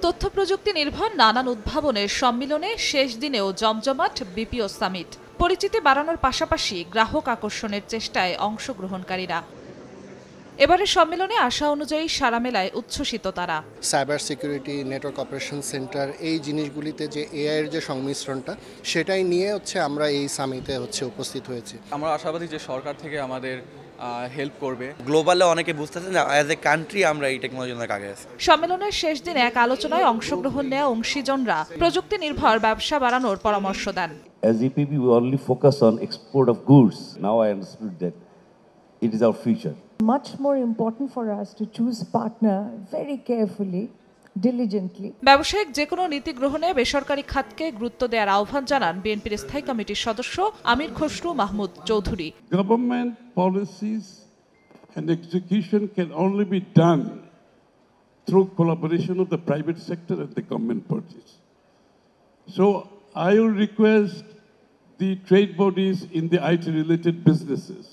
তথ্য প্রযুক্তি নির্ভর নানান উদ্ভাবনের সম্মিলনে শেষ দিনেও জমজমাট বিপিও সামিট। পরিচিতি বাড়ানোর পাশাপাশি গ্রাহক আকর্ষণের চেষ্টায় অংশগ্রহণকারীরা। এবারের সম্মেলনে আশা অনুযায়ী সাড়া মেলায় উচ্ছ্বসিত তারা। Cyber security, network operation centre, এই জিনিসগুলিতে যে এআই এর যে সংমিশ্রণটা, সেটাই নিয়ে আমরা এই সামিটে উপস্থিত হয়েছি। আমরা আশাবাদী যে সরকার থেকে আমাদের হেল্প করবে। গ্লোবালে অনেকে বুঝতেছেন যে অ্যাজ এ কান্ট্রি আমরা এই টেকনোলজি অনেক আগে আছি। সম্মেলনের শেষ দিনে এক আলোচনায় অংশগ্রহণ নেওয়া অংশীজনরা প্রযুক্তি নির্ভর ব্যবসা বাড়ানোর পরামর্শ দেন। As EPB, we only focus on export of goods. Now I understood that it is our future. Much more important for us to choose partner very carefully, diligently. ব্যবসায়িক যে কোনো নীতি গ্রহণে বেসরকারি খাতকে গুরুত্ব দেওয়ার আহ্বান জানান বিএনপির স্থায়ী কমিটির সদস্য Amir Khasru Mahmud Chowdhury. Government policies and execution can only be done through collaboration of the private sector and the government bodies. So I will request the trade bodies in the IT-related businesses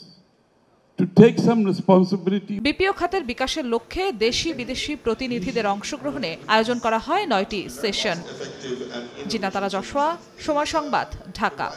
to take some responsibility. BPO খাতের বিকাশের লক্ষ্যে দেশি বিদেশি প্রতিনিধিদের অংশগ্রহণে আয়োজন করা হয় 9টি সেশন। জিনাতারা যশোয়া, সময় সংবাদ, ঢাকা।